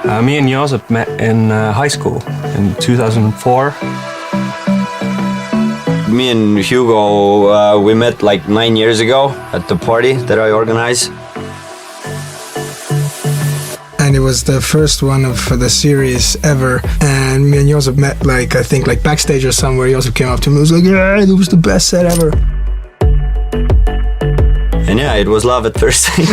Me and Josip met in high school in 2004. Me and Hugo, we met like 9 years ago at the party that I organized. And it was the first one of the series ever. And me and Josip met I think backstage or somewhere. Josip came up to me and was like, yeah, it was the best set ever. And yeah, it was love at first sight.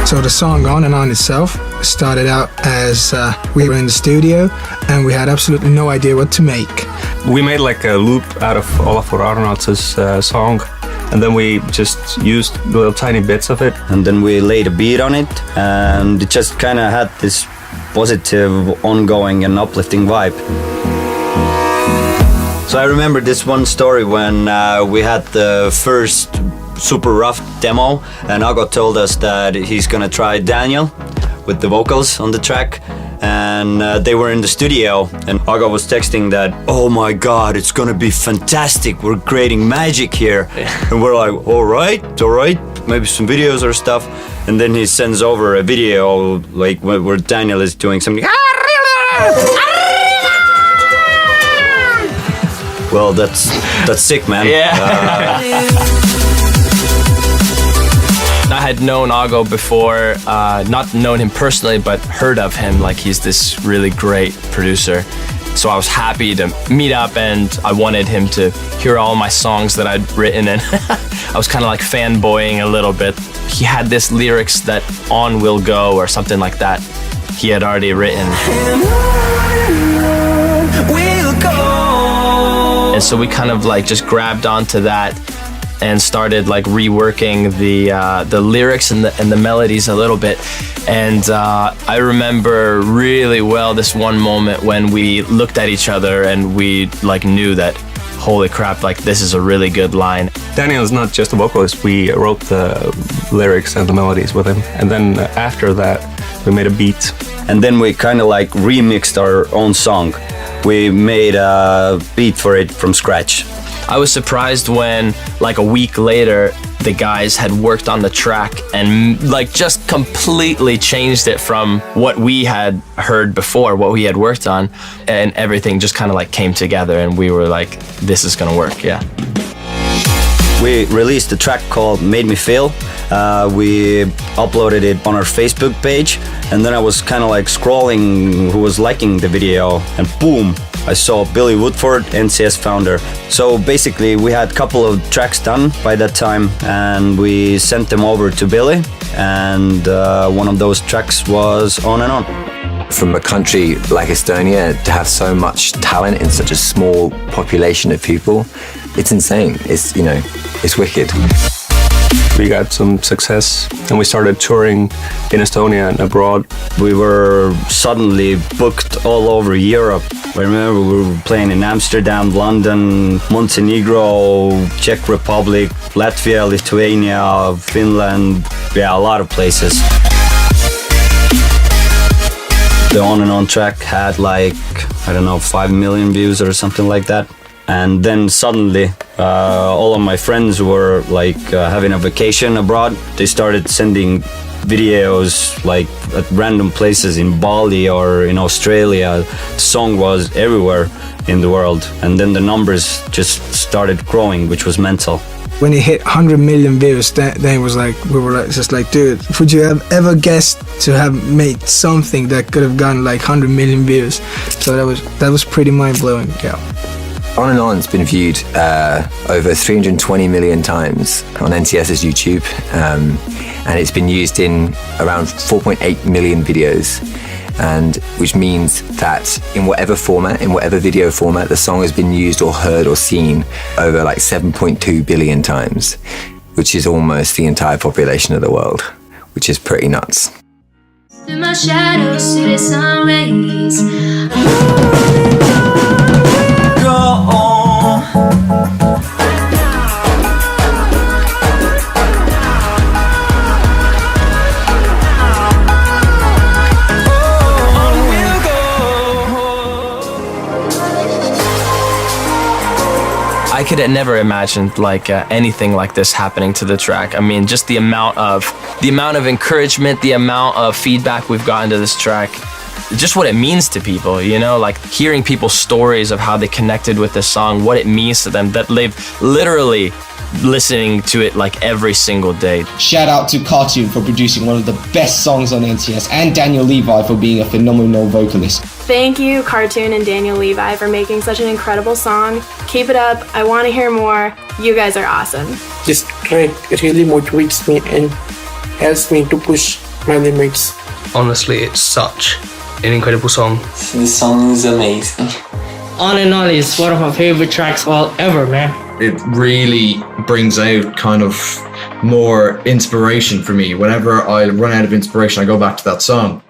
So the song On and On itself started out as we were in the studio and we had absolutely no idea what to make. We made like a loop out of Olafur Arnalds' song, and then we just used little tiny bits of it. And then we laid a beat on it, and it just kind of had this positive, ongoing and uplifting vibe. So I remember this one story when we had the first super rough demo, and Ago told us that he's gonna try Daniel with the vocals on the track, and they were in the studio, and Ago was texting that, oh my god, it's gonna be fantastic, we're creating magic here. And we're like, all right, maybe some videos or stuff. And then he sends over a video like where Daniel is doing something. Well, that's sick, man. Yeah. I had known Ago before, not known him personally, but heard of him, like he's this really great producer. So I was happy to meet up, and I wanted him to hear all my songs that I'd written, and I was kind of like fanboying a little bit. He had this lyrics that On Will Go or something like that he had already written. And so we kind of like just grabbed onto that and started like reworking the lyrics and the melodies a little bit. And I remember really well this one moment when we looked at each other and we like knew that, holy crap, like this is a really good line. Daniel is not just a vocalist, we wrote the lyrics and the melodies with him. And then after that, we made a beat. And then we kind of like remixed our own song. We made a beat for it from scratch. I was surprised when, like a week later, the guys had worked on the track and like just completely changed it from what we had heard before, what we had worked on, and everything just kind of like came together, and we were like, this is gonna work, yeah. We released a track called Made Me Feel. We uploaded it on our Facebook page, and then I was kind of like scrolling who was liking the video, and boom, I saw Billy Woodford, NCS founder. So basically we had a couple of tracks done by that time, and we sent them over to Billy, and one of those tracks was On and On. From a country like Estonia to have so much talent in such a small population of people, it's insane. It's, you know, it's wicked. We got some success and we started touring in Estonia and abroad. We were suddenly booked all over Europe. I remember we were playing in Amsterdam, London, Montenegro, Czech Republic, Latvia, Lithuania, Finland, yeah, a lot of places. The On and On track had like, I don't know, 5 million views or something like that. And then suddenly, all of my friends were like having a vacation abroad. They started sending videos like at random places in Bali or in Australia. The song was everywhere in the world. And then the numbers just started growing, which was mental. When it hit 100 million views, then it was like, we were like, just like, dude, would you have ever guessed to have made something that could have gotten like 100 million views? So that was pretty mind-blowing, yeah. On and On's been viewed over 320 million times on NCS's YouTube, and it's been used in around 4.8 million videos, and which means that in whatever format, in whatever video format, the song has been used or heard or seen over like 7.2 billion times, which is almost the entire population of the world, which is pretty nuts. Through my shadows, to the sun rays. I could have never imagined like anything like this happening to the track. I mean, just the amount of encouragement, the amount of feedback we've gotten to this track, just what it means to people, you know, like hearing people's stories of how they connected with this song, what it means to them, that they've literally listening to it like every single day. Shout out to Cartoon for producing one of the best songs on NTS, and Daniel Levi for being a phenomenal vocalist. Thank you, Cartoon and Daniel Levi, for making such an incredible song. Keep it up. I want to hear more. You guys are awesome. This track really motivates me and helps me to push my limits. Honestly, it's such an incredible song. The song is amazing. On and On is one of my favorite tracks ever, man. It really brings out kind of more inspiration for me. Whenever I run out of inspiration, I go back to that song.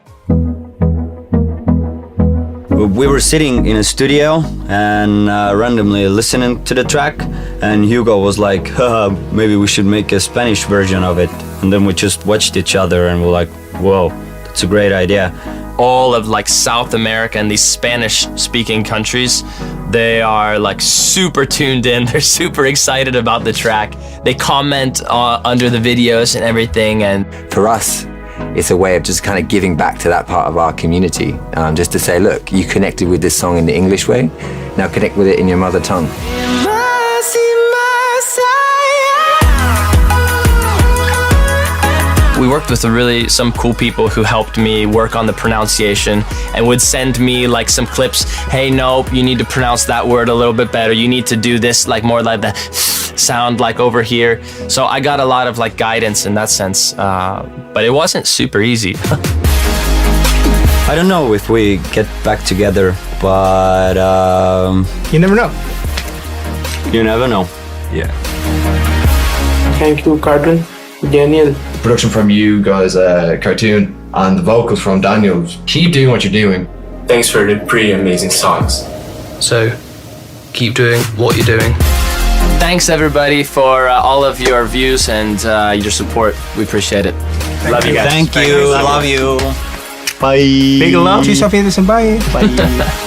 We were sitting in a studio and randomly listening to the track, and Hugo was like, maybe we should make a Spanish version of it. And then we just watched each other and we're like, whoa, that's a great idea. All of like South America and these Spanish speaking countries, they are like super tuned in. They're super excited about the track. They comment under the videos and everything. And for us, it's a way of just kind of giving back to that part of our community. Just to say, look, you connected with this song in the English way, now connect with it in your mother tongue. We worked with some cool people who helped me work on the pronunciation and would send me like some clips. Hey, no, you need to pronounce that word a little bit better. You need to do this like more like the sound like over here. So I got a lot of like guidance in that sense, but it wasn't super easy. I don't know if we get back together, but You never know. you never know. Yeah. Thank you, Cartoon, Daniel. Production from you guys, Cartoon, and the vocals from Daniel. Keep doing what you're doing. Thanks for the pretty amazing songs. So keep doing what you're doing. Thanks everybody for all of your views and your support. We appreciate it. Love you guys. Thank you. Love you. Bye. Big love. Tschüss, auf Wiedersehen. Bye. Bye.